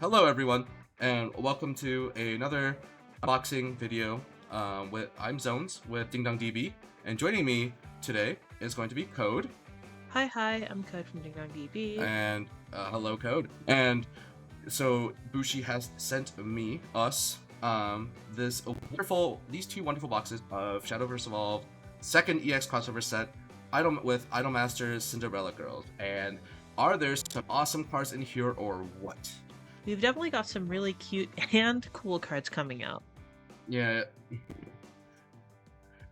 Hello everyone, and welcome to another unboxing video. I'm Zones with DingDongDB, and joining me today is going to be Code, Hi, I'm Code from DingDongDB. and hello Code. And so Bushi has sent us, these two wonderful boxes of Shadowverse Evolve, second EX crossover set, with Idol Masters Cinderella Girls. And are there some awesome cards in here or what? We've definitely got some really cute and cool cards coming out. Yeah.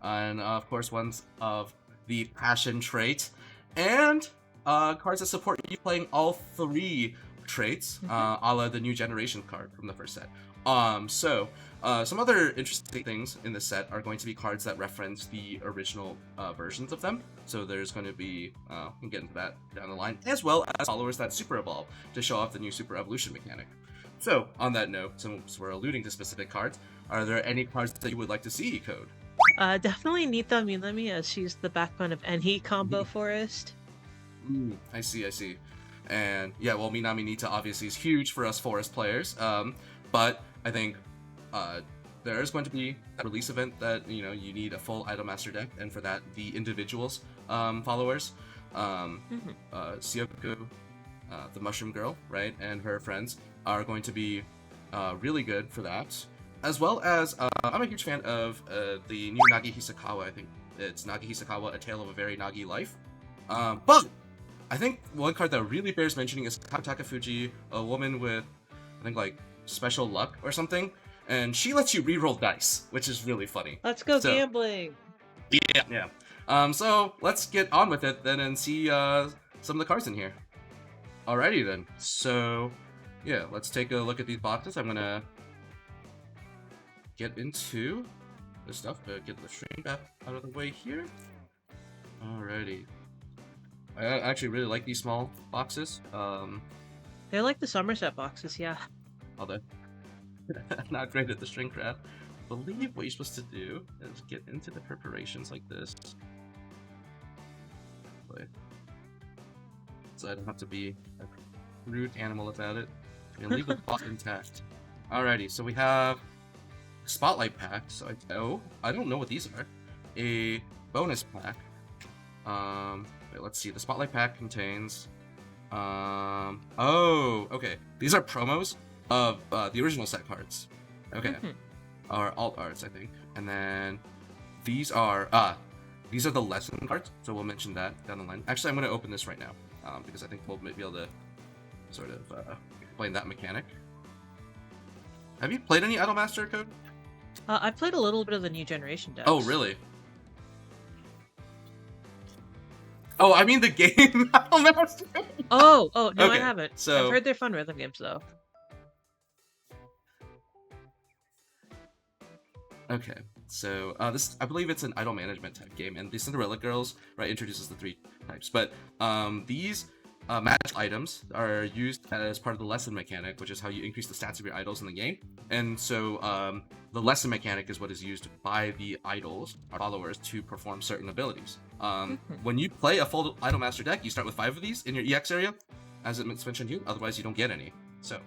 And of course ones of the passion trait, and cards that support you playing all three traits, a la the new generation card from the first set. Some other interesting things in this set are going to be cards that reference the original versions of them. So there's going to be, we'll get into that down the line, as well as followers that super evolve to show off the new super evolution mechanic. So on that note, since we're alluding to specific cards, are there any cards that you would like to see, Code? Definitely Nita Minami, as she's the backbone of any combo forest. I see. And yeah, well, Minami Nita obviously is huge for us forest players. But I think there is going to be a release event that you need a full Idol Master deck, and for that the individuals followers, Siyoko, the Mushroom Girl, right, and her friends are going to be really good for that. As well as, I'm a huge fan of the new Nagi Hisakawa. I think it's Nagi Hisakawa, A Tale of a Very Nagi Life. But I think one card that really bears mentioning is Takafuji, a woman with, I think, like, special luck or something. And she lets you reroll dice, which is really funny. Let's go gambling! Yeah. So let's get on with it then and see some of the cards in here. Alrighty then. So, yeah, let's take a look at these boxes. I'm gonna get into this stuff, get the shrink out of the way here. Alrighty. I actually really like these small boxes. They're like the Somerset boxes, yeah. Although not great at the shrink wrap. I believe what you're supposed to do is get into the preparations like this. So I don't have to be a rude animal about it. And leave the box intact. Alrighty, so we have Spotlight pack. So I don't know what these are. A bonus pack. Wait, let's see. The Spotlight pack contains. Oh, okay. These are promos of the original set cards. Okay, or alt arts, I think. And then these are the lesson cards. So we'll mention that down the line. Actually, I'm going to open this right now because I think we'll be able to sort of explain that mechanic. Have you played any Idol Master, Code? I played a little bit of the new generation decks. Oh, really? Oh, I mean the game Idol Master. Oh, no, Okay, I haven't. so- I've heard they're fun rhythm games, though. Okay, so this, I believe it's an idol management type game, and the Cinderella Girls, right, introduces the three types. But these magic items are used as part of the lesson mechanic, which is how you increase the stats of your idols in the game. And so the lesson mechanic is what is used by the idols, our followers, to perform certain abilities. When you play a full Idol Master deck, you start with 5 of these in your EX area, as it's mentioned here. Otherwise, you don't get any. So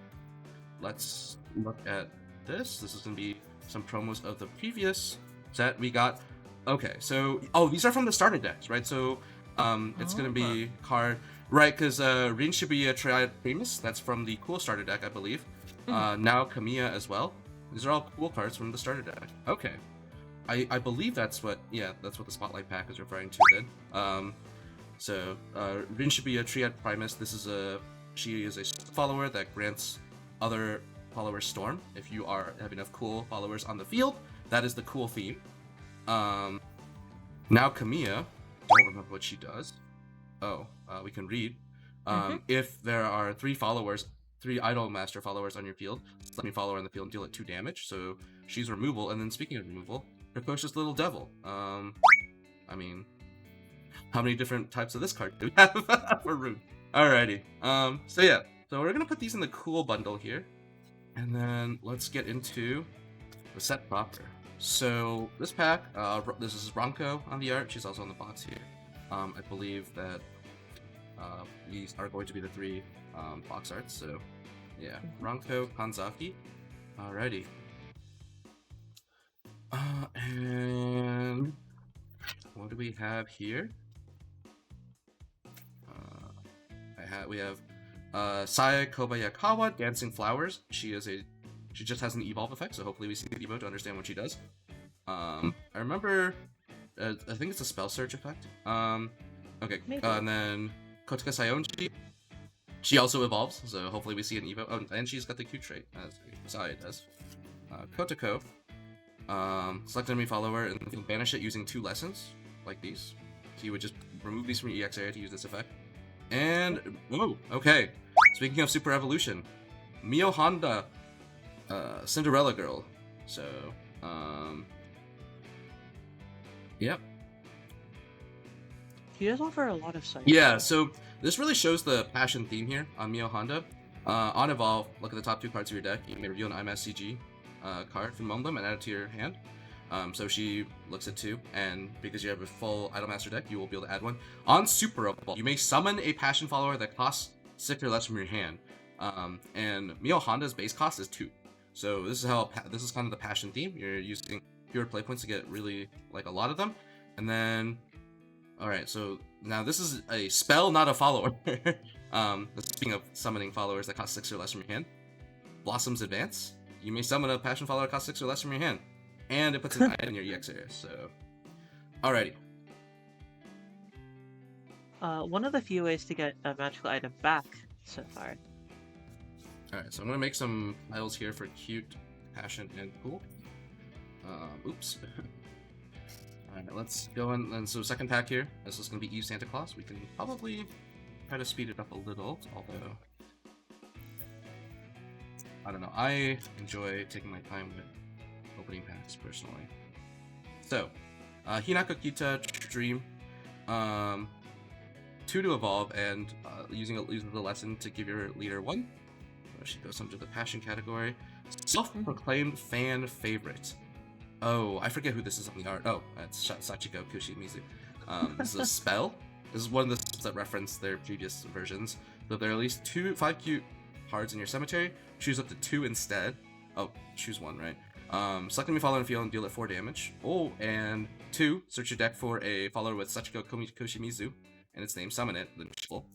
let's look at this. This is going to be some promos of the previous set. We got, okay, so these are from the starter decks, right? So it's gonna be card, right? Because Rin Shibuya Triad Primus, that's from the cool starter deck, I believe. Now Kamiya as well. These are all cool cards from the starter deck. Okay, I believe that's what the Spotlight pack is referring to then. So Rin Shibuya Triad Primus, she is a follower that grants other followers Storm. If you have enough cool followers on the field, that is the cool theme. Now Kamiya, don't remember what she does. We can read. If there are 3 Idol Master followers on your field, let me follow her on the field and deal it 2 damage. So she's removal. And then speaking of removal, Precocious Little Devil. I mean, how many different types of this card do we have for Rune? Alrighty. So we're gonna put these in the cool bundle here. And then let's get into the set proper. So this pack, this is Ronko on the art. She's also on the box here. I believe that these are going to be the 3 box arts. So Yeah, Ranko Kanzaki. Alrighty. And what do we have here? We have Saya Kobayakawa, Dancing Flowers. She just has an evolve effect, so hopefully we see the evo to understand what she does. I remember, I think it's a spell search effect. Okay, and then Kotoka Sayonji, she also evolves, so hopefully we see an evo. Oh, and she's got the Q trait, as Saya does. Kotoko, select enemy follower and banish it using 2 lessons, like these. So you would just remove these from your EX area to use this effect. And, oh, okay. Speaking of Super Evolution, Mio Honda, Cinderella Girl. So, yep. He does offer a lot of sight. Yeah, so this really shows the passion theme here on Mio Honda. On Evolve, look at the top 2 cards of your deck. You may reveal an IMSCG card from among them and add it to your hand. So she looks at 2, and because you have a full Idol Master deck, you will be able to add 1. On Super Evolve, you may summon a Passion Follower that costs 6 or less from your hand. And Mio Honda's base cost is 2. So this is kind of the passion theme. You're using fewer play points to get really like a lot of them. And then, all right, so now this is a spell, not a follower. Speaking of summoning followers that cost 6 or less from your hand, Blossom's Advance. You may summon a Passion Follower that costs 6 or less from your hand. And it puts an item in your EX area, so... Alrighty. One of the few ways to get a magical item back so far. Alright, so I'm gonna make some tiles here for cute, passion, and cool. Oops. Alright, let's go in. And so second pack here, this is gonna be Eve Santa Claus. We can probably try to speed it up a little, although... I don't know, I enjoy taking my time with opening packs personally. So, Hinaka Kita Dream, 2 to evolve, and using the lesson to give your leader 1. She goes under the passion category. Self-proclaimed fan favorite. Oh, I forget who this is on the art. Oh, that's Sachiko Kushimizu. This is a spell. This is one of the spells that reference their previous versions. So if there are at least 5 cute cards in your cemetery, choose up to 2 instead. Oh, choose 1, right? Select enemy follower on the field and deal it 4 damage. Oh, and 2, search your deck for a follower with Sachiko Koshimizu and its name, summon it, then shuffle.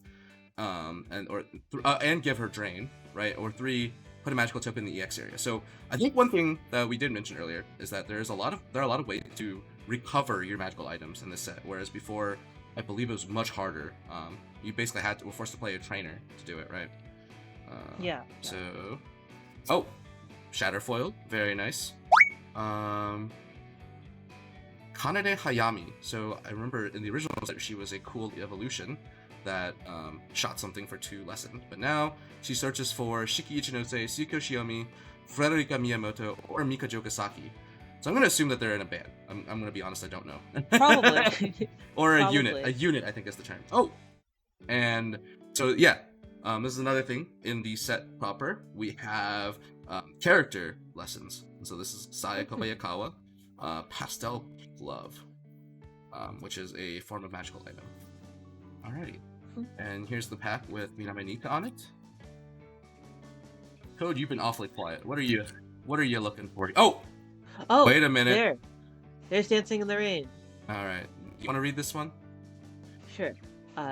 And give her drain, right? Or 3, put a magical token in the EX area. So I think one thing that we did mention earlier is that there are a lot of ways to recover your magical items in this set, whereas before I believe it was much harder. You basically were forced to play a trainer to do it, right? Yeah. So, oh, Shatterfoil, very nice. Kanade Hayami. So I remember in the original set she was a cool evolution that shot something for 2 lessons, but now she searches for Shiki Ichinose, Suiko Shiomi, Frederica Miyamoto, or Mika Jokasaki. So I'm going to assume that they're in a band. I'm going to be honest, I don't know. Probably. Or a Probably. unit. A unit, I think is the term. Oh! And so, yeah. This is another thing. In the set proper, we have character lessons. So this is Saya Kobayakawa, Pastel Love, which is a form of magical item. Alrighty. And here's the pack with Miname Nika on it. Code, you've been awfully quiet. What are you looking for? Oh! Oh, wait a minute. There's Dancing in the Rain. Alright. You want to read this one? Sure.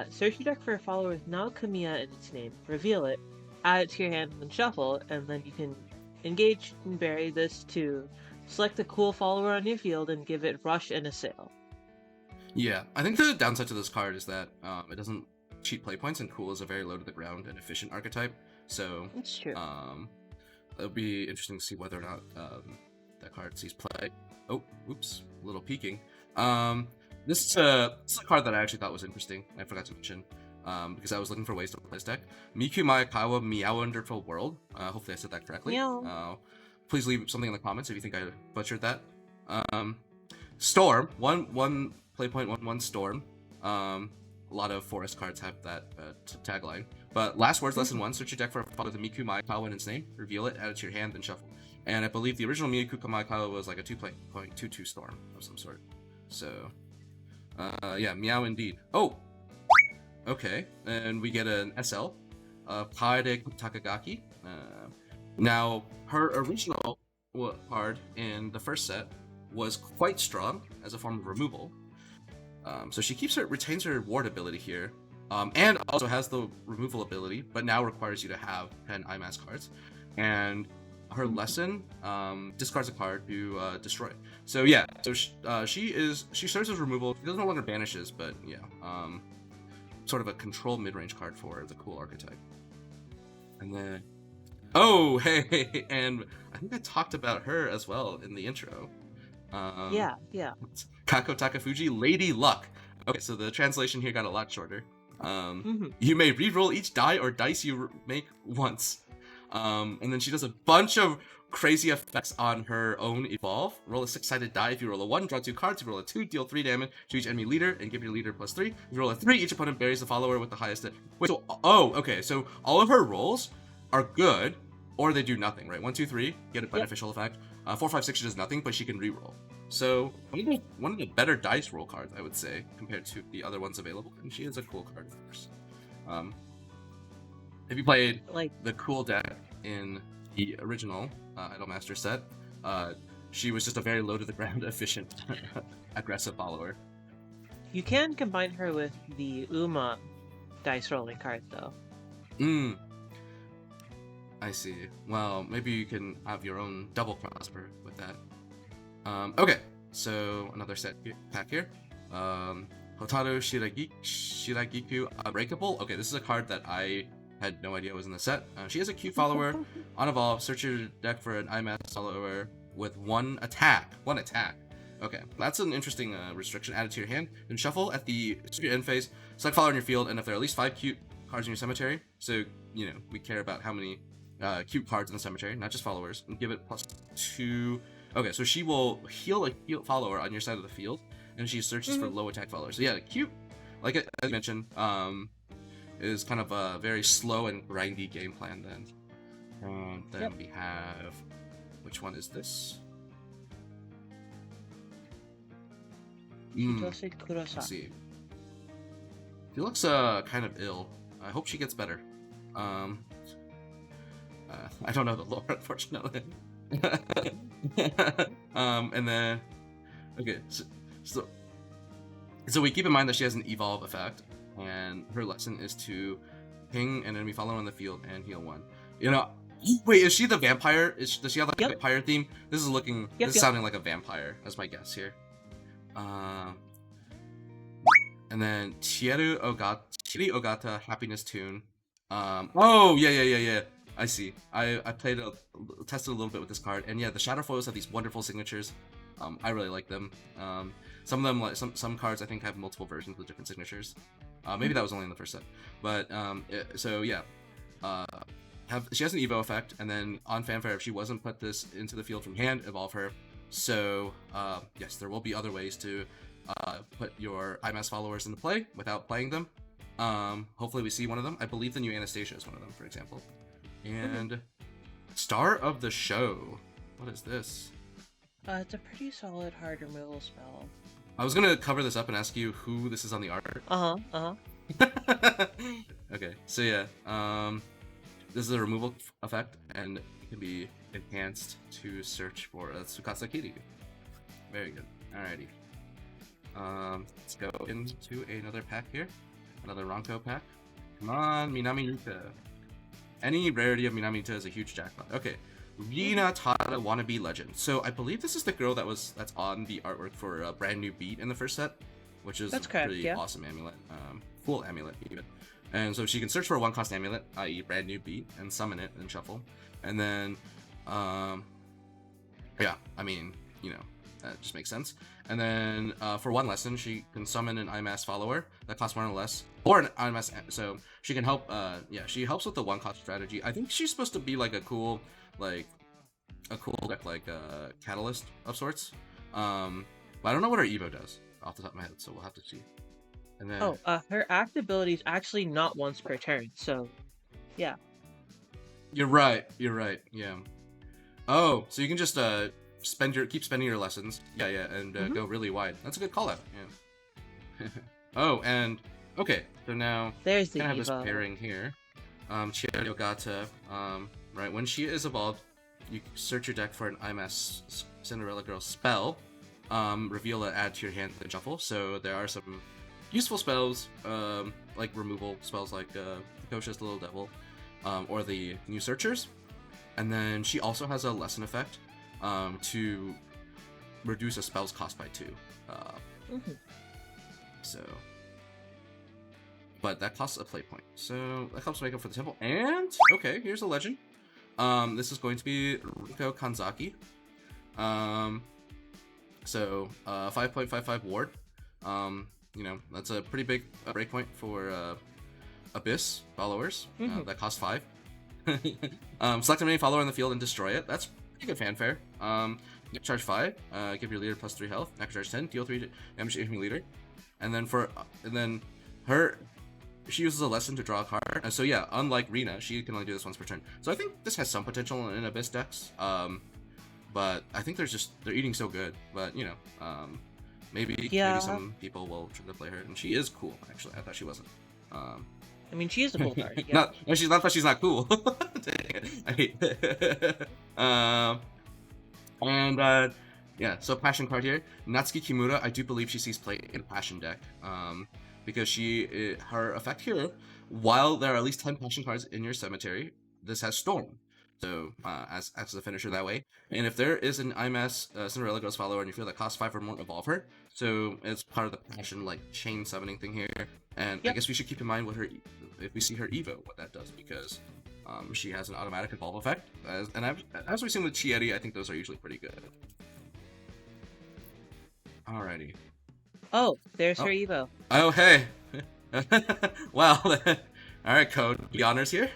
Search your deck for a follower with Naokamiya in its name. Reveal it, add it to your hand, and then shuffle, and then you can engage and bury this to select a cool follower on your field and give it Rush and Assail. Yeah, I think the downside to this card is that it doesn't cheat play points, and cool is a very low to the ground and efficient archetype. So That's true. It'll be interesting to see whether or not that card sees play. Oh, oops, a little peeking. This is a card that I actually thought was interesting. I forgot to mention because I was looking for ways to play this deck. Miku Mayakawa Meow Wonderful World. Hopefully I said that correctly. Meow. Please leave something in the comments if you think I butchered that. Storm. One play point, one Storm. A lot of forest cards have that tagline. But last words, lesson 1. Search your deck for a follow the Miku Mayakawa in its name. Reveal it, add it to your hand, then shuffle. And I believe the original Miku Mayakawa was like a 2.22 Storm of some sort. So, yeah, meow indeed. Oh! Okay, and we get an SL, Kaede Takagaki. Now, her original card in the first set was quite strong as a form of removal. So she retains her ward ability here, and also has the removal ability, but now requires you to have 10 IMAS cards. And her lesson discards a card to destroy. So yeah, so she serves as removal. She no longer banishes, but yeah, sort of a control mid-range card for the cool archetype. And then, oh hey, and I think I talked about her as well in the intro. Yeah. Kako Takafuji, Lady Luck. Okay, so the translation here got a lot shorter. You may re-roll each die or dice you make once. And then she does a bunch of crazy effects on her own evolve. Roll a 6-sided die. If you roll a 1, draw 2 cards. If you roll a 2, deal 3 damage to each enemy leader and give your leader +3. If you roll a 3, each opponent buries the follower with the highest. Wait, so okay, so all of her rolls are good, or they do nothing, right? 1, 2, 3, get a beneficial effect. 4, 5, 6, she does nothing, but she can re-roll. So one of the better dice roll cards, I would say, compared to the other ones available, and she is a cool card, of course. If you played the cool deck in the original IDOLM STER set, she was just a very low to the ground, efficient, aggressive follower. You can combine her with the Uma dice rolling card, though. I see. Well, maybe you can have your own double prosper with that. Okay, so another set pack here. Hotaru Shiragiku Unbreakable. Okay, this is a card that I had no idea was in the set. She has a cute follower. On evolve, search your deck for an IMAS follower with 1 attack. 1 attack. Okay, that's an interesting restriction added to your hand. Then shuffle at the end phase, select follower in your field, and if there are at least 5 cute cards in your cemetery, so, you know, we care about how many cute cards in the cemetery, not just followers, and give it +2. Okay, so she will heal a follower on your side of the field, and she searches for low attack followers. So yeah, cute, like as you mentioned, is kind of a very slow and grindy game plan then. Then we have, which one is this? Let's see. She looks kind of ill. I hope she gets better. I don't know the lore, unfortunately. And then, okay, so we keep in mind that she has an evolve effect, and her lesson is to ping an enemy follower on the field and heal 1. You know, wait, is she the vampire? Does she have like a vampire theme? This is looking, this is sounding like a vampire, as my guess here. And then Chieru Ogata Happiness Tune. Oh yeah. I see. I tested a little bit with this card, and yeah, the shadow foils have these wonderful signatures. I really like them. Some of them, like some cards, I think have multiple versions with different signatures. Maybe that was only in the first set, but so yeah. She has an Evo effect, and then on fanfare, if she wasn't put this into the field from hand, evolve her. So yes, there will be other ways to put your IMAS followers into play without playing them. Hopefully we see one of them. I believe the new Anastasia is one of them, for example. And Star of the Show. What is this? It's a pretty solid hard removal spell. I was gonna cover this up and ask you who this is on the art. Okay, so yeah, this is a removal effect, and it can be enhanced to search for a Tsukasa Kiryu. Very good. Alrighty. Let's go into another pack here. Another Ronko pack. Come on, Minami Yuka. Any rarity of Minami Yuka is a huge jackpot. Okay. Rina Tada Wannabe Legend. So I believe this is the girl that's on the artwork for a brand new beat in the first set, which is a pretty awesome amulet. Cool amulet even. And so she can search for a 1-cost amulet, i.e. brand new beat, and summon it and shuffle. And then yeah, I mean, you know, that just makes sense. And then for 1 lesson, she can summon an IMAS follower that costs 1 or less, or an IMAS. So she can help. Yeah, she helps with the 1-cost strategy. I think she's supposed to be like a cool deck, like catalyst of sorts. But I don't know what her Evo does off the top of my head, so we'll have to see. And then her act ability is actually not once per turn. So yeah. You're right. Yeah. Oh, so you can just keep spending your lessons. Yeah, and go really wide. That's a good call out. Yeah. Oh, and okay, so now there's the I have Evo. this pairing here. Chiya Yogata, right, when she is evolved, you search your deck for an IMS Cinderella Girl spell, reveal it, add to your hand, and shuffle. So there are some useful spells, like removal spells like Precocious Little Devil, or the New Searchers. And then she also has a lesson effect to reduce a spell's cost by 2. So, but that costs a play point, so that helps make up for the temple. And okay, here's a legend. This is going to be Riko Kanzaki. So 5.55 ward. You know, that's a pretty big breakpoint for Abyss followers. That costs 5. Select a main follower in the field and destroy it. That's pretty good fanfare. Charge 5, give your leader plus 3 health. Next charge 10, deal 3 damage to enemy leader. And then she uses a lesson to draw a card. And so yeah, unlike Rina, she can only do this once per turn. So I think this has some potential in Abyss decks. But I think they're eating so good. But you know, maybe some people will try to play her, and she is cool. Actually, I thought she wasn't. I mean, she is a cool card. Yeah. She's not that she's not cool. I hate it. Yeah, so Passion card here. Natsuki Kimura, I do believe she sees play in Passion deck. Because her effect here, while there are at least 10 Passion cards in your cemetery, this has Storm. So, as the finisher that way. And if there is an IMS Cinderella Girls follower and you feel that costs 5 or more, evolve her. So, it's part of the Passion, like, chain summoning thing here. And I guess we should keep in mind what if we see her Evo, what that does, because she has an automatic evolve effect. As we've seen with Chieti, I think those are usually pretty good. Alrighty. Oh, there's her Evo. Oh, hey. Well, alright, Code. The honors here?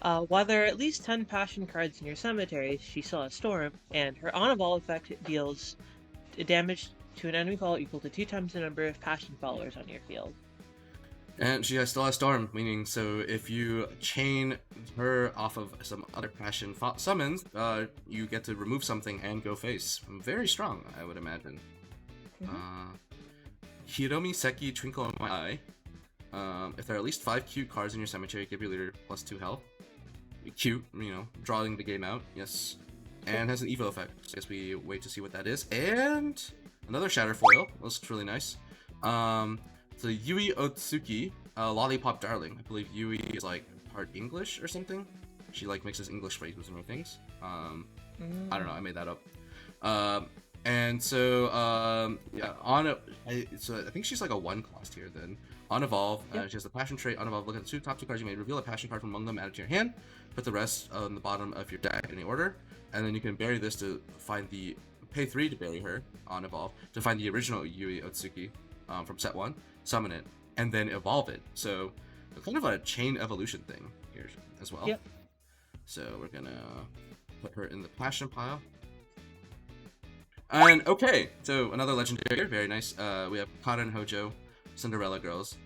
While there are at least 10 Passion cards in your cemetery, she still has Storm, and her on-evolve effect deals damage to an enemy follower equal to 2 times the number of Passion followers on your field. And she still has Storm, meaning so if you chain her off of some other Passion summons, you get to remove something and go face. Very strong, I would imagine. Hiromi Seki, Twinkle in My Eye. If there are at least 5 cute cards in your cemetery, give your leader plus 2 health. Cute, you know, drawing the game out, yes. And has an Evo effect, so I guess we wait to see what that is. And another Shatter Foil, looks really nice. So Yui Otsuki, Lollipop Darling. I believe Yui is like part English or something. She like mixes English phrases and things. I don't know, I made that up. And so yeah, so I think she's like a 1 cost here then. On Evolve, she has the Passion trait. On Evolve, look at the top 2 cards you made, reveal a Passion card from among them, add it to your hand, put the rest on the bottom of your deck in any order, and then you can bury this to find pay 3 to bury her on Evolve, to find the original Yui Otsuki from set 1, summon it, and then evolve it. So kind of a chain evolution thing here as well. Yep. So we're gonna put her in the Passion pile. And okay, so another legendary here, very nice. We have Karen Hojo, Cinderella Girls.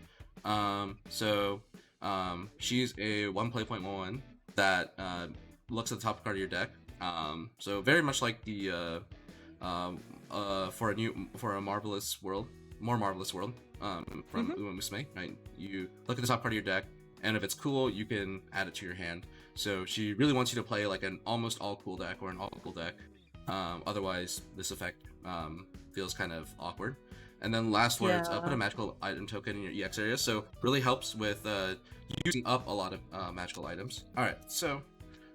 She's a 1 play point 1 that looks at the top card of your deck. So very much like the for a marvelous world, more marvelous world from Uma Musume, right? You look at the top card of your deck, and if it's cool, you can add it to your hand. So she really wants you to play like an almost all cool deck or an all cool deck. Otherwise, this effect feels kind of awkward. And then last words, put a magical item token in your EX area. So really helps with using up a lot of magical items. All right, so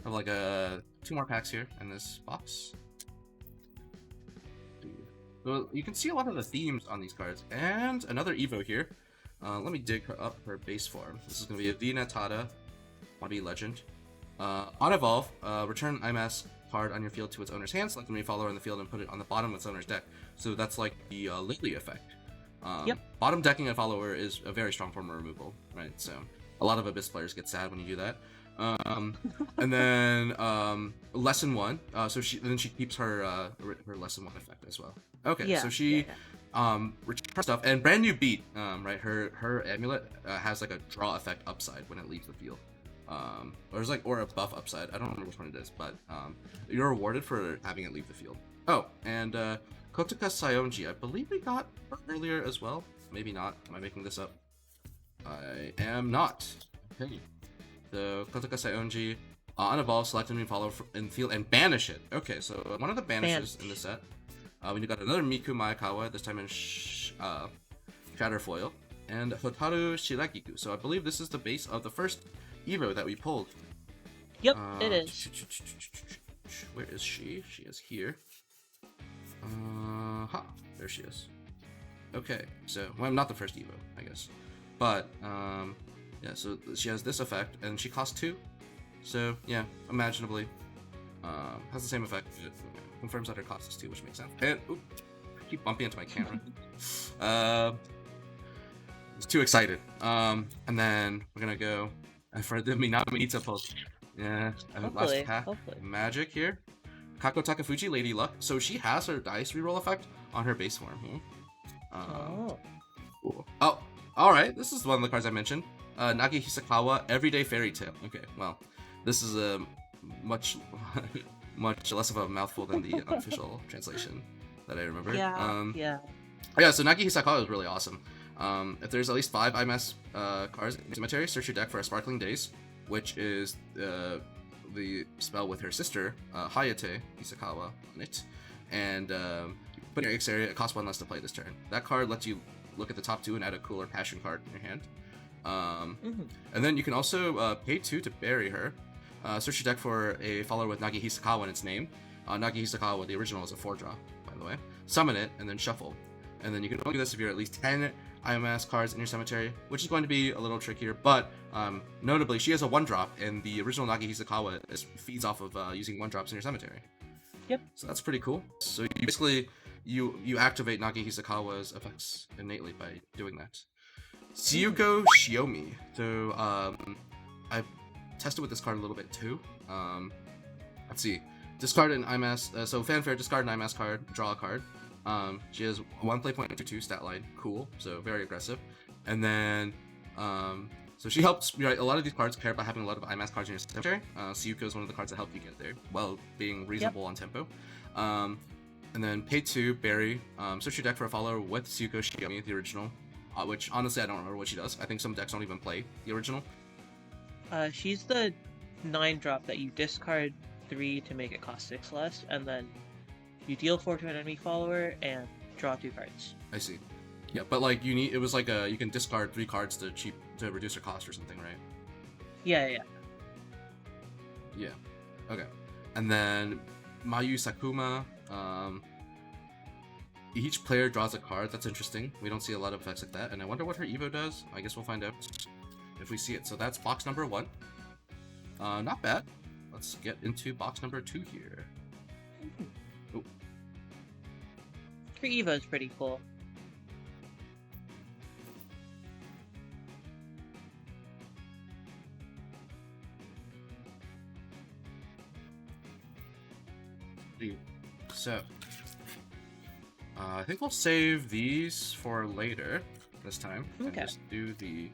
I have like 2 more packs here in this box. So you can see a lot of the themes on these cards, and another Evo here. Let me dig her up her base form. This is gonna be a Vina Tada, Body Legend. On Evolve, return IMAS card on your field to its owner's hand, select a follower in the field and put it on the bottom of its owner's deck. So that's like the Lily effect. Bottom decking a follower is a very strong form of removal, right? So a lot of Abyss players get sad when you do that. And then lesson 1. So she keeps her lesson 1 effect as well. Okay, so she returns stuff, and brand new beat. Right, her amulet has like a draw effect upside when it leaves the field. Or a buff upside. I don't remember which one it is, but you're rewarded for having it leave the field. Oh, and Kotoka Sayonji, I believe we got her earlier as well. Maybe not. Am I making this up? I am not. Okay. So Kotoka Saionji, on evolve, select a new follower in field and banish it. Okay, so one of the banishes in the set. We got another Miku Maekawa, this time in Shatterfoil, and Hotaru Shiragiku. So I believe this is the base of the first Evo that we pulled. Yep, it is. Where is she? She is here. There she is. Okay, so well, not the first Evo, I guess, but yeah. So she has this effect, and she costs 2. So yeah, imaginably, has the same effect. It confirms that her cost is 2, which makes sense. And I keep bumping into my camera. I was too excited. And then we're gonna go for the Minamita post. Yeah, last pack. Magic here. Kako Takafuji, Lady Luck. So she has her dice reroll effect on her base form. Cool. Oh, alright. This is one of the cards I mentioned. Nagi Hisakawa, Everyday Fairy Tale. Okay, well, this is a much less of a mouthful than the unofficial translation that I remember. Yeah. So Nagi Hisakawa is really awesome. If there's at least 5 IMS cards in the cemetery, search your deck for a Sparkling Days, which is the spell with her sister, Hayate Hisakawa, on it. And put in your X area, it costs 1 less to play this turn. That card lets you look at the top 2 and add a cooler passion card in your hand. And then you can also pay 2 to bury her. Search your deck for a follower with Nagi Hisakawa in its name. Nagi Hisakawa, the original, is a 4-drop, by the way. Summon it, and then shuffle. And then you can only do this if you're at least 10 IMS cards in your cemetery, which is going to be a little trickier, but notably, she has a 1-drop, and the original Nagi Hisakawa feeds off of using 1-drops in your cemetery. Yep. So that's pretty cool. So you basically, you activate Nagi Hisakawa's effects innately by doing that. Tsuyuko Shiomi. So I tested with this card a little bit too. Let's see. Discard an IMS. So fanfare, discard an IMS card, draw a card. She has 1 play point 2 stat line. Cool. So very aggressive. And then so she helps. Right, a lot of these cards care about having a lot of IMAX cards in your cemetery. Tsuyuko is one of the cards that help you get there, while being reasonable on tempo. And then pay 2, bury. Search your deck for a follower with Tsuyuko Shiomi, the original. Which honestly I don't remember what she does. I think some decks don't even play the original. She's the 9-drop that you discard 3 to make it cost 6 less, and then you deal 4 to an enemy follower and draw 2 cards. I see. Yeah, but like it was like you can discard 3 cards to reduce her cost or something, right? Yeah. Okay. And then Mayu Sakuma. Each player draws a card. That's interesting. We don't see a lot of effects like that, and I wonder what her Evo does. I guess we'll find out if we see it. So that's box number 1. Not bad. Let's get into box number 2 here. Oh. Her Evo is pretty cool. So, I think we'll save these for later this time. Okay. And just do the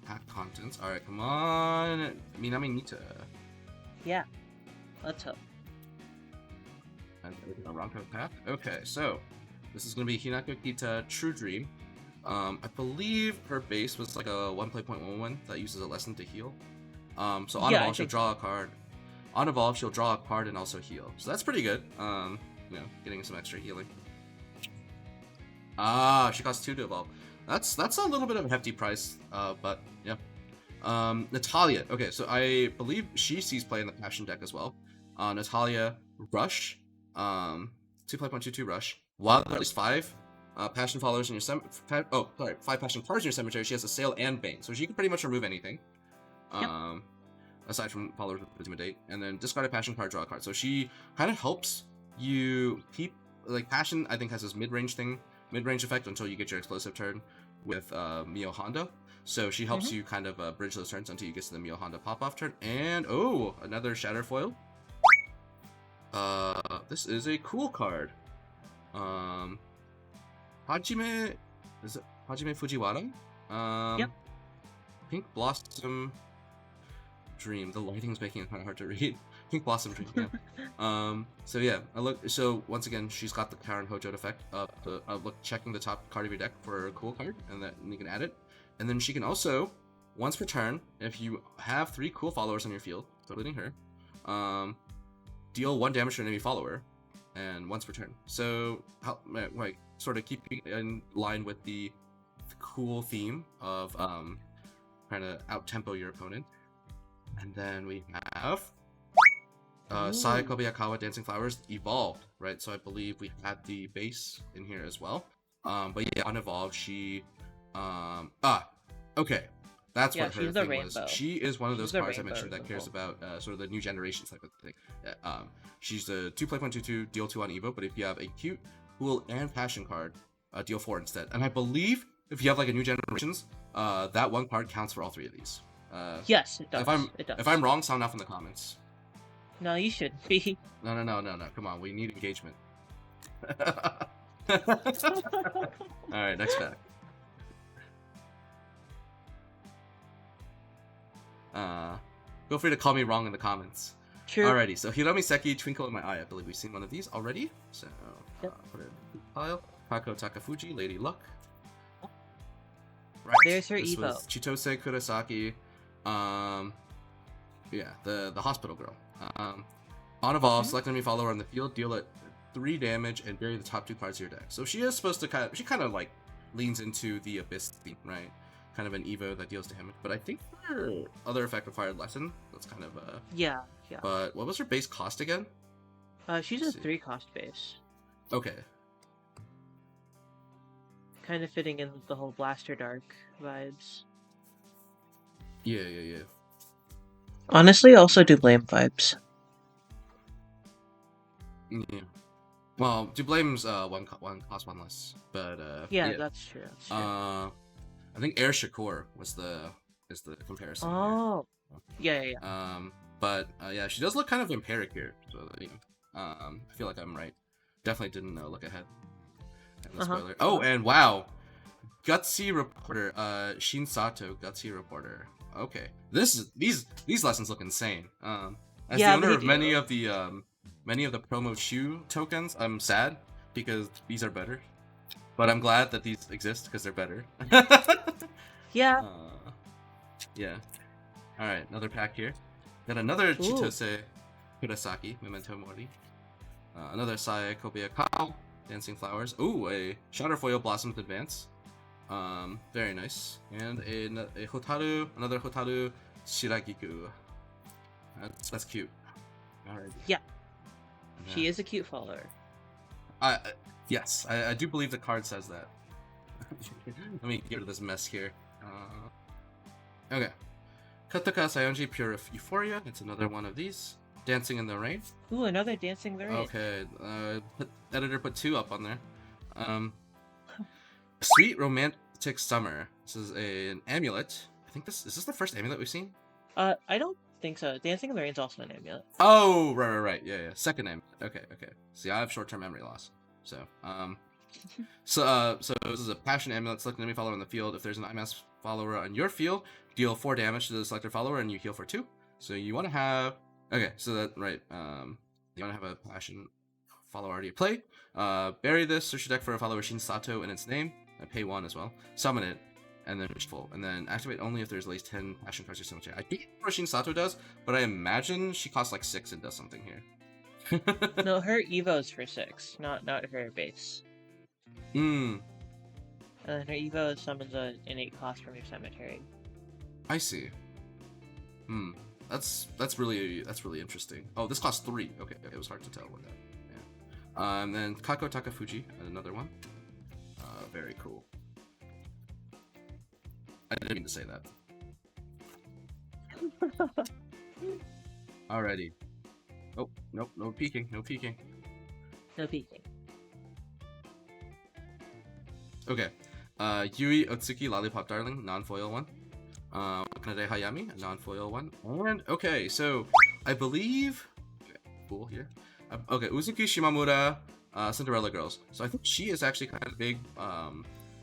pack contents. Alright, come on, Minami Nita. Yeah, let's hope. And a wrong code pack. Okay, so this is going to be Hinako Kita True Dream. I believe her base was like a 1 play point 1/1 that uses a lesson to heal. So on evolve, she'll draw a card. On evolve, she'll draw a card and also heal. So that's pretty good. You know, getting some extra healing. She costs 2 to evolve. That's a little bit of a hefty price, but yeah. Natalia. Okay, so I believe she sees play in the Passion deck as well. Natalia, Rush. 2 play point 2/2 Rush. While there are at least 5 Passion followers in your 5 Passion cards in your cemetery, she has Assail and Bane. So she can pretty much remove anything. Aside from followers with Intimidate, and then discard a Passion card, draw a card. So she kind of helps you keep, like, Passion I think has this mid-range effect until you get your explosive turn with Mio Honda. So she helps you kind of bridge those turns until you get to the Mio Honda pop-off turn. And another Shatter Foil. This is a cool card. Hajime Fujiwara? Yep. Pink Blossom Dream. The lighting's making it kind of hard to read. Pink Blossom Dream, yeah. So yeah, so once again, she's got the Karen Hojo effect of checking the top card of your deck for a cool card, and then you can add it. And then she can also once per turn, if you have 3 cool followers on your field, including her, deal 1 damage to an enemy follower, and once per turn. So, like, sort of keeping in line with the cool theme of trying to out-tempo your opponent. And then we have Sai Kobayakawa Dancing Flowers evolved, right? So I believe we had the base in here as well. But yeah, on evolved, she okay. That's what her thing was. She is one of those cards I mentioned that cares about sort of the new generation type of thing. She's the 2 play 1/2/2, deal 2 on Evo, but if you have a cute, cool, and passion card, deal 4 instead. And I believe if you have like a new generations, that one card counts for all 3 of these. Yes, it does. If I'm wrong, sound off in the comments. No, you shouldn't be. No. Come on, we need engagement. Alright, next pack. Feel free to call me wrong in the comments. True. Alrighty, so Hiromi Seki, Twinkle in My Eye. I believe we've seen one of these already. So, yep. Put it in the pile. Kako Takafuji, Lady Luck. Right. There's her this Evo. Was Chitose Kurosaki. Yeah, the hospital girl. On evolve, select enemy follower on the field, deal it 3 damage, and bury the top 2 cards of your deck. So she is supposed to she kind of like leans into the Abyss theme, right? Kind of an Evo that deals damage. But I think her other effect required lesson. That's kind of yeah. But what was her base cost again? She's a 3 cost base. Okay. Kind of fitting in with the whole Blaster Dark vibes. Yeah. Honestly, also do Blame vibes. Yeah. Well, do Blame's one cost 1 less, but yeah, that's true. I think Air Shakur is the comparison. Oh. Here. Yeah. But yeah, she does look kind of empiric here. So I feel like I'm right. Definitely didn't look ahead. And the spoiler. Oh, and wow, Gutsy Reporter, Shin Sato, Gutsy Reporter. Okay, these lessons look insane. As the owner of many of the promo shoe tokens, I'm sad because these are better. But I'm glad that these exist because they're better. Yeah. Yeah. All right, another pack here. Got another Chitose Kurosaki, Memento Mori. Another Sai Kobayakawa, Dancing Flowers. Ooh, a Shadowfoil Blossomed Advance. Very nice. And a Hotaru, another Hotaru Shiragiku. That's cute. Alright. Yeah. She is a cute follower. Yes, I do believe the card says that. Let me get rid of this mess here. Okay. Kataka Sayonji Pure Euphoria. It's another one of these. Dancing in the Rain. Ooh, another Dancing in the Rain. Okay. Editor put 2 up on there. Sweet Romantic Summer. This is an amulet. I think is this the first amulet we've seen? I don't think so. Dancing in the Rain is also an amulet. Oh, right. Yeah. Second amulet. Okay. See, I have short-term memory loss. So, so this is a passion amulet. Select an enemy follower on the field. If there's an IMS follower on your field, deal 4 damage to the selected follower, and you heal for 2. So you want to have so that right. You want to have a passion follower already played. Bury this. Search your deck for a follower Shin Sato in its name. And pay 1 as well. Summon it, and then full. And then activate only if there's at least 10 passion cards or something. I think what Shin Sato does, but I imagine she costs like 6 and does something here. No, her Evo's for 6, not her base. And her Evo summons an innate cost from your cemetery. I see. That's really interesting. Oh, this costs 3. Okay, it was hard to tell with that. Yeah. And then Kako Takafuji, another one. Very cool. I didn't mean to say that. Alrighty. Oh, nope, no peeking. Okay. Yui Otsuki Lollipop Darling, non-foil one. Kanade Hayami, a non-foil one. And, okay, so, I believe... Okay, cool here. Okay, Uzuki Shimamura, Cinderella Girls. So I think she is actually kind of a big,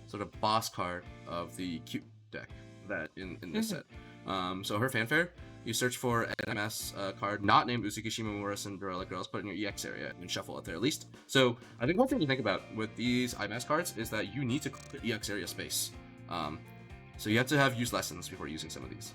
sort of boss card of the cute deck that in this set. So her fanfare, you search for an MS card not named Uzuki Shimamura Cinderella Girls, put it in your EX area and shuffle it there at least. So I think one thing to think about with these IMS cards is that you need to clear EX area space. So you have to have used lessons before using some of these.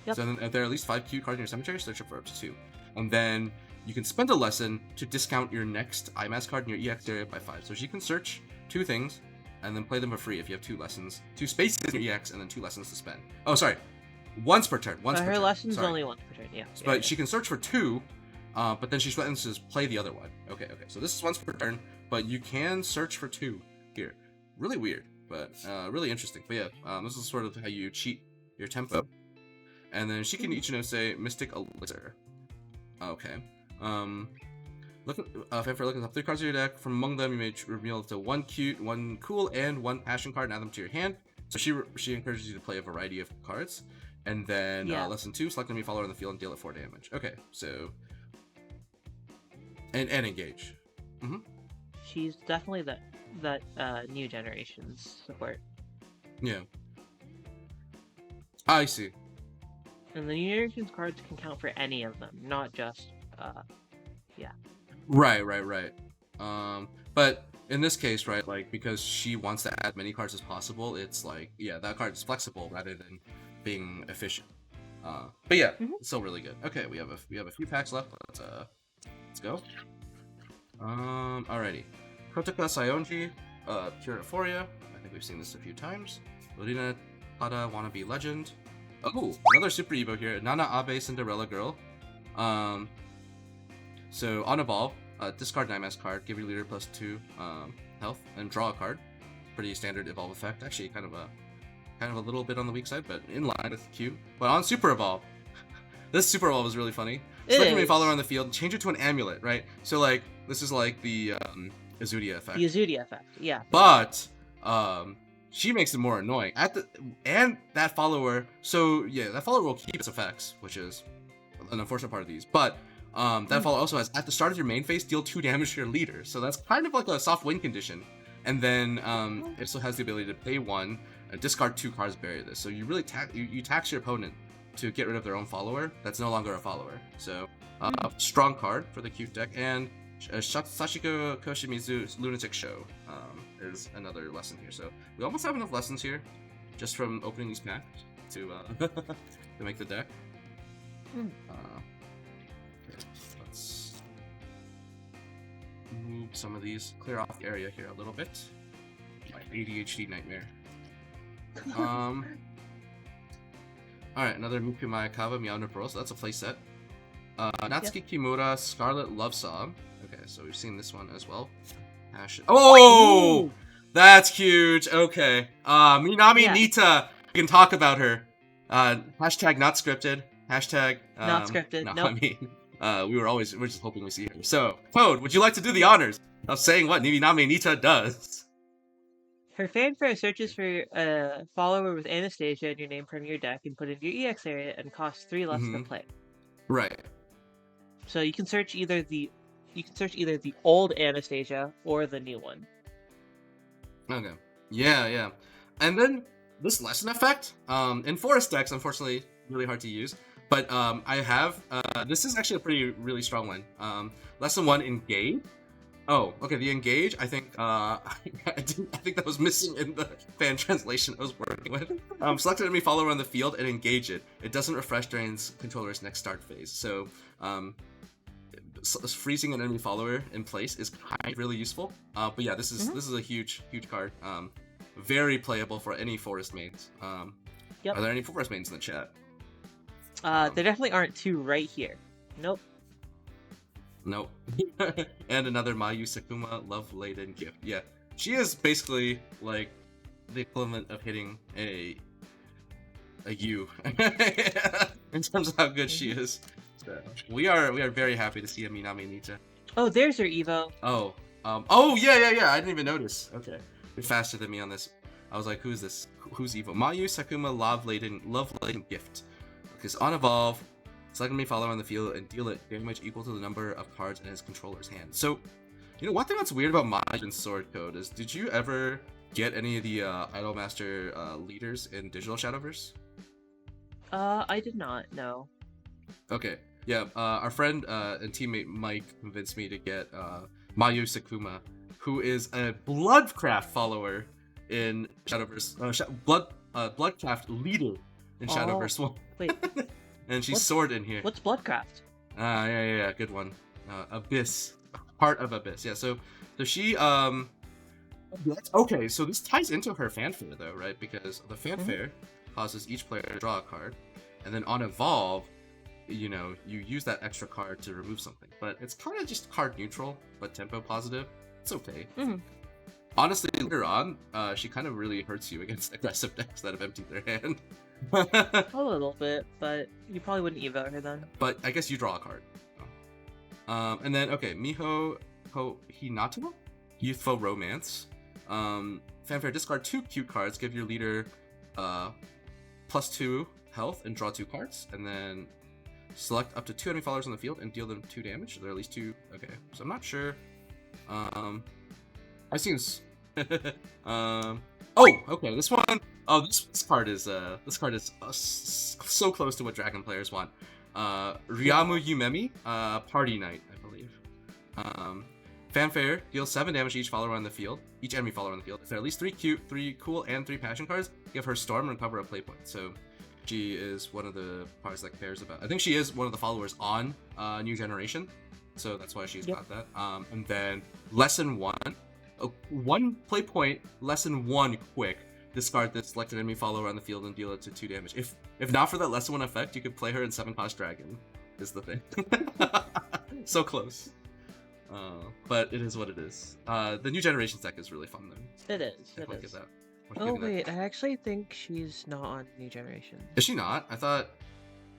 Yep. So then if there are at least 5 Q cards in your cemetery, search for up to 2. And then you can spend a lesson to discount your next IMAS card in your EX area by 5. So she can search 2 things and then play them for free if you have 2 lessons, 2 spaces in your EX, and then 2 lessons to spend. Oh, sorry. Once per turn. Her lesson's only once per turn, yeah. But she can search for 2, but then she's letting us just play the other one. Okay. So this is once per turn, but you can search for 2 here. Really weird, but really interesting. But yeah, this is sort of how you cheat your tempo. And then she can say Mystic Elixir. Okay. For looking up 3 cards in your deck, from among them you may reveal up to 1 cute, 1 cool, and 1 passion card and add them to your hand. So she encourages you to play a variety of cards. And then lesson 2, select enemy follower on the field and deal it 4 damage. Okay, so and engage. She's definitely that new generation's support. Yeah. I see. And the new generation's cards can count for any of them, not just yeah. Right. But in this case, right, like because she wants to add many cards as possible, it's like that card is flexible rather than being efficient. But yeah, it's still really good. Okay, we have a few packs left. Let's go. Alrighty. Kotaka Sayonji, Pure Euphoria. I think we've seen this a few times. Lorina Pada Wannabe Legend. Oh, another Super Evo here. Nana Abe Cinderella Girl. So on Evolve, discard an IMAS card, give your leader +2 health, and draw a card. Pretty standard Evolve effect. Actually, kind of a little bit on the weak side, but in line with Q. But on Super Evolve, this Super Evolve is really funny. Select enemy follower on the field, change it to an amulet, right? So like this is like the Azudia effect. The Azudia effect, yeah. But she makes it more annoying. And that follower, that follower will keep its effects, which is an unfortunate part of these. But that follower also has, at the start of your main phase, deal 2 damage to your leader. So that's kind of like a soft win condition. And then it still has the ability to pay 1, discard 2 cards, bury this. So you really tax your opponent to get rid of their own follower that's no longer a follower. So strong card for the cute deck. And Sashiko Koshimizu's Lunatic Show is another lesson here. So we almost have enough lessons here just from opening these packs to to make the deck. Okay, let's move some of these, clear off the area here a little bit. My ADHD nightmare. Alright, another Muku Mayakawa Meow no Pearl, so that's a playset. Natsuki Kimura Scarlet Love Song. Okay, so we've seen this one as well. Oh! Ooh. That's huge! Okay. Minami Nita! We can talk about her. Hashtag not scripted. Hashtag... not scripted, no, nope. I mean, we're just hoping we see her. So, Code, would you like to do the honors of saying what Minami Nita does? Her fanfare searches for a follower with Anastasia in your name from your deck and put it in your EX area and costs 3 less to play. Right. So you can search either the old Anastasia or the new one. Okay. Yeah. And then this lesson effect, in forest decks, unfortunately, really hard to use. But I have this is actually a really strong one. Lesson 1, engage. Oh, okay. The engage, I think I think that was missing in the fan translation I was working with. Select an enemy follower on the field and engage it. It doesn't refresh during its controller's next start phase. So freezing an enemy follower in place is kind of really useful. But yeah, this is a huge card. Very playable for any forest mains. Are there any forest mains in the chat? There definitely aren't 2 right here. Nope. And another Mayu Sakuma Love Laden gift. Yeah, she is basically like the equivalent of hitting a U in terms of how good she is. So we are very happy to see a Minami Nita. Oh, there's her Evo. Oh, yeah. I didn't even notice. Okay, you're faster than me on this. I was like, who's this? Who's Evo? Mayu Sakuma Love Laden gift. Because on Evolve, select enemy follower on the field and deal it damage equal to the number of cards in his controller's hand. So, one thing that's weird about Majin Sword Code is, did you ever get any of the Idolmaster leaders in Digital Shadowverse? I did not, no. Okay, yeah, our friend and teammate Mike convinced me to get Mayu Sakuma, who is a Bloodcraft follower in Shadowverse. Bloodcraft leader in Shadowverse 1. Wait, And she's What's- sword in here. what's Bloodcraft? Yeah, good one. Abyss, part of Abyss. Yeah, so she okay, so this ties into her fanfare though, right? Because the fanfare causes each player to draw a card, and then on Evolve, you know, you use that extra card to remove something. But it's kind of just card neutral, but tempo positive. It's okay. Honestly, later on, she kind of really hurts you against aggressive decks that have emptied their hand. A little bit, but you probably wouldn't evoke her then. But I guess you draw a card. And then, okay, Miho Hinato? Youthful Romance. Fanfare, discard 2 cute cards, give your leader +2 health and draw 2 cards, and then select up to 2 enemy followers on the field and deal them 2 damage. So there are at least 2. Okay, so I'm not sure. I've seen this. Oh, okay, this one. Oh, this card is so close to what Dragon players want. Ryamu Yumemi, Party Knight, I believe. Fanfare, deals 7 damage to each follower on the field, each enemy follower on the field. If there are at least 3 cute, 3 cool, and 3 passion cards, give her Storm and recover a play point. So she is one of the cards that cares about. I think she is one of the followers on New Generation, so that's why she's got that. And then Lesson 1, 1 play point, Lesson 1 quick. Discard this selected enemy follower on the field and deal it to 2 damage. If not for that Lesson 1 effect, you could play her in 7-cost Dragon, is the thing. So close. But it is what it is. The New Generation deck is really fun though. It is. It is. Oh wait, I actually think she's not on New Generation. Is she not? I thought.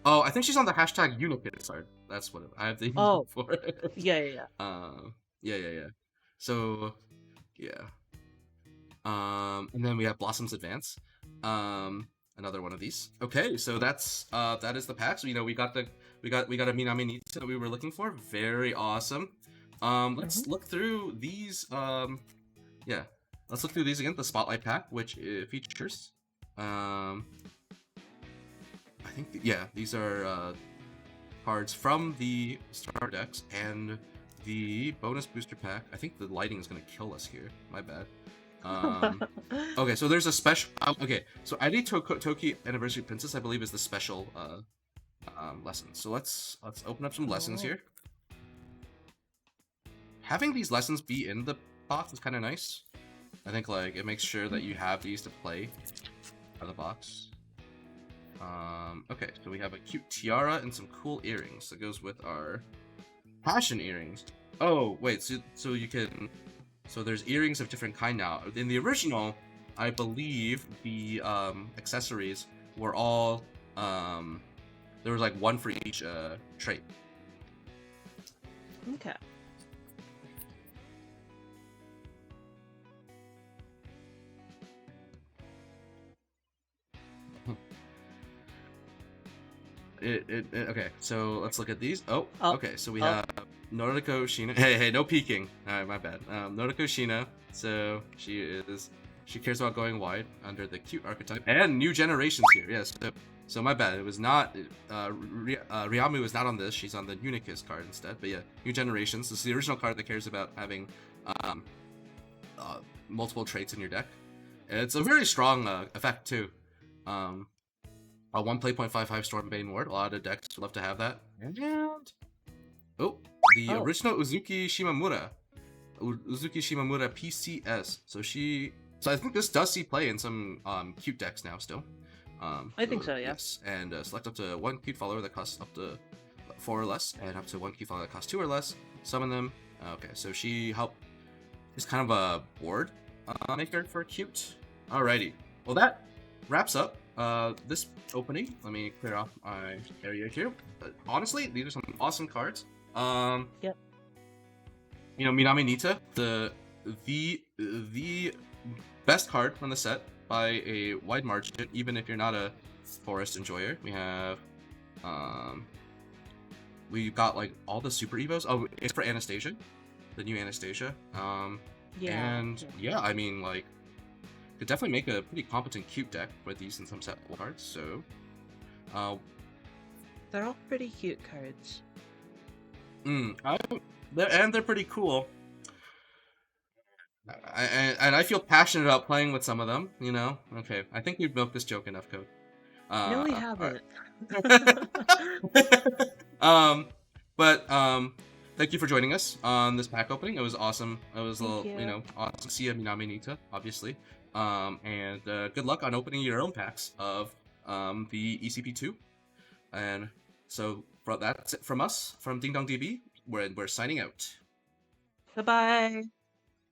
Oh, I think she's on the hashtag Unikit card. That's what I have the for it. Yeah. Yeah. So, yeah. And then we have Blossom's Advance. Another one of these. Okay, so that is the pack. So we got a Minami Nita that we were looking for. Very awesome. Let's look through these. Let's look through these again. The Spotlight pack, which features. I think these are cards from the starter decks and the bonus booster pack. I think the lighting is gonna kill us here. My bad. Okay, so there's a special. Okay, so ID Toki Anniversary Princess, I believe, is the special lesson. So let's open up some lessons here. Having these lessons be in the box is kind of nice. I think like it makes sure that you have these to play out of the box. Okay, so we have a cute tiara and some cool earrings that goes with our passion earrings. Oh wait, so you can. So there's earrings of different kind now. In the original, I believe the accessories were all there was like 1 for each trait. Okay. Okay, so let's look at these. Okay, so we have Noriko Shina. Hey, no peeking. Alright, my bad. Noriko Shina. So she cares about going wide under the cute archetype. And New Generations here, yes. So my bad. It was not Ryamu was not on this. She's on the Unikis card instead. But yeah, New Generations. This is the original card that cares about having multiple traits in your deck. And it's a very strong effect too. A 1 play 0.55 Stormbane Ward. A lot of decks would love to have that. And the original Uzuki Shimamura. Uzuki Shimamura PCS. So I think this does see play in some cute decks now still. I think so, yeah. Yes. And select up to 1 cute follower that costs up to 4 or less, and up to 1 cute follower that costs 2 or less. Summon them. Okay, so she's kind of a board maker for cute. Alrighty. Well, that wraps up this opening. Let me clear off my area here. But honestly, these are some awesome cards. Yep. Minami Nita, the best card from the set by a wide margin, even if you're not a forest enjoyer. We have we've got like all the super evos. Oh, it's for Anastasia, the new Anastasia. I mean, like, could definitely make a pretty competent cute deck with these and some set cards. So they're all pretty cute cards. They're pretty cool. and I feel passionate about playing with some of them. You know. Okay, I think we've milked this joke enough, Code. No, we Alright. haven't. um, but thank you for joining us on this pack opening. It was awesome. It was a Thank little, you. awesome to see a Minami Nita, obviously. And good luck on opening your own packs of the ECP2. And so that's it from us, from DingDongDB. We're signing out. Bye bye.